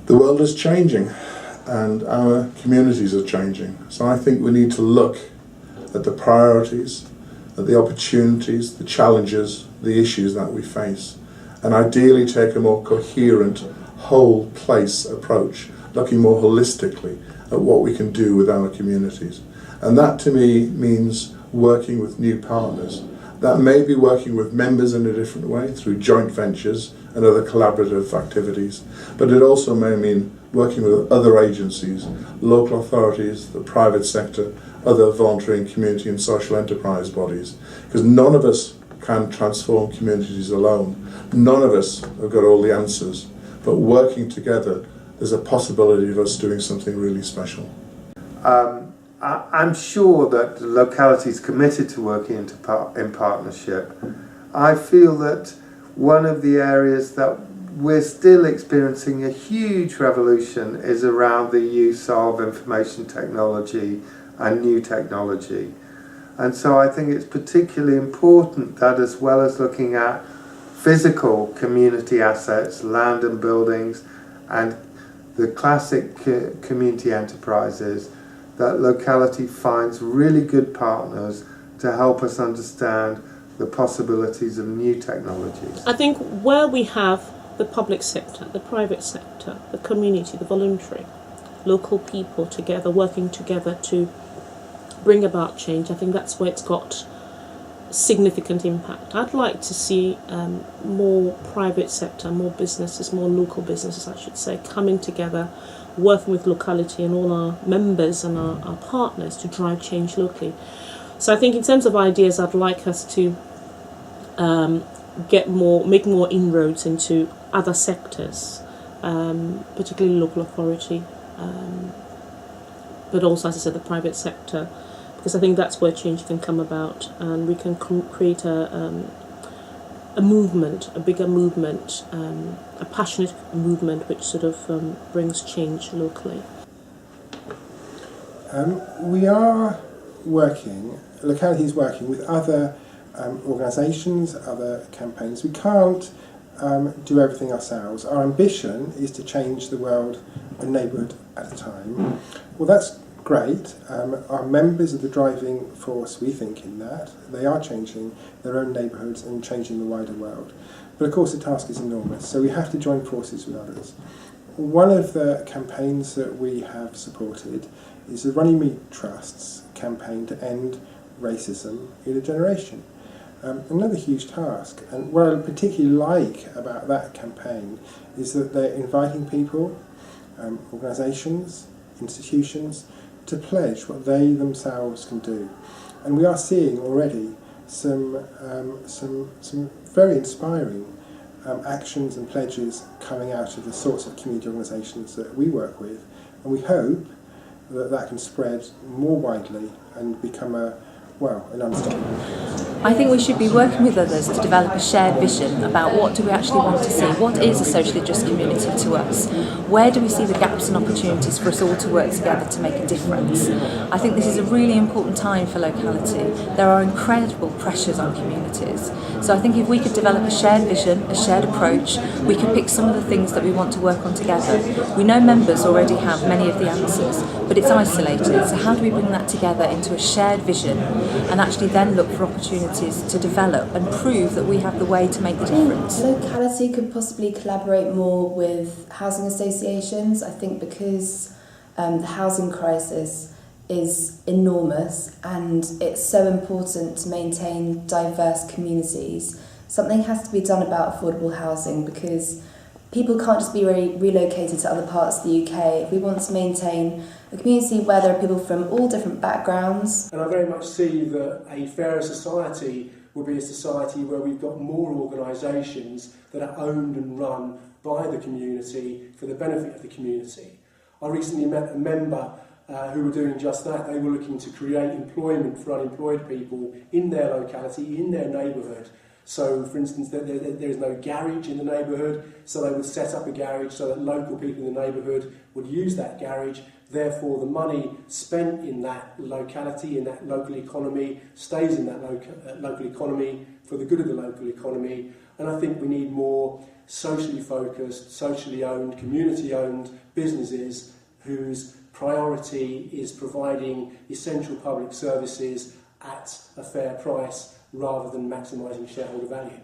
The world is changing and our communities are changing. So I think we need to look at the priorities, at the opportunities, the challenges, the issues that we face, and ideally take a more coherent, whole place approach, looking more holistically at what we can do with our communities. And that to me means working with new partners. That may be working with members in a different way through joint ventures and other collaborative activities, but it also may mean working with other agencies, local authorities, the private sector, other voluntary and community and social enterprise bodies, because none of us can transform communities alone. None of us have got all the answers, but working together, there's a possibility of us doing something really special. I'm sure that the locality is committed to working in partnership. I feel that one of the areas that we're still experiencing a huge revolution is around the use of information technology and new technology. And so I think it's particularly important that, as well as looking at physical community assets, land and buildings, and the classic community enterprises, that locality finds really good partners to help us understand the possibilities of new technologies. I think where we have the public sector, the private sector, the community, the voluntary, local people together, working together to bring about change, I think that's where it's got significant impact. I'd like to see more private sector, more businesses, more local businesses, I should say, coming together, working with locality and all our members and our partners to drive change locally. So I think in terms of ideas, I'd like us to make more inroads into other sectors, particularly local authority, but also, as I said, the private sector, because I think that's where change can come about, and we can create a movement, a bigger movement, a passionate movement which sort of brings change locally. We are working, locality is working with other organisations, other campaigns. We can't do everything ourselves. Our ambition is to change the world a neighbourhood at a time. Well, that's great. Our members are the driving force, we think, in that. They are changing their own neighbourhoods and changing the wider world. But of course the task is enormous, so we have to join forces with others. One of the campaigns that we have supported is the Runnymede Trust's campaign to end racism in a generation. Another huge task, and what I particularly like about that campaign is that they're inviting people, organisations, institutions, to pledge what they themselves can do. And we are seeing already some very inspiring actions and pledges coming out of the sorts of community organisations that we work with, and we hope that that can spread more widely and become an unstoppable force. I think we should be working with others to develop a shared vision about what do we actually want to see, what is a socially just community to us, where do we see the gaps and opportunities for us all to work together to make a difference. I think this is a really important time for locality. There are incredible pressures on communities, so I think if we could develop a shared vision, a shared approach, we could pick some of the things that we want to work on together. We know members already have many of the answers, but it's isolated, so how do we bring that together into a shared vision and actually then look for opportunities to develop and prove that we have the way to make the difference. Locality could possibly collaborate more with housing associations, I think, because the housing crisis is enormous and it's so important to maintain diverse communities. Something has to be done about affordable housing because people can't just be relocated to other parts of the UK. If we want to maintain a community where there are people from all different backgrounds. And I very much see that a fairer society will be a society where we've got more organisations that are owned and run by the community for the benefit of the community. I recently met a member who were doing just that. They were looking to create employment for unemployed people in their locality, in their neighbourhood. So, for instance, there is no garage in the neighbourhood, so they would set up a garage so that local people in the neighbourhood would use that garage. Therefore, the money spent in that locality, in that local economy, stays in that local economy for the good of the local economy. And I think we need more socially focused, socially owned, community owned businesses whose priority is providing essential public services at a fair price rather than maximising shareholder value.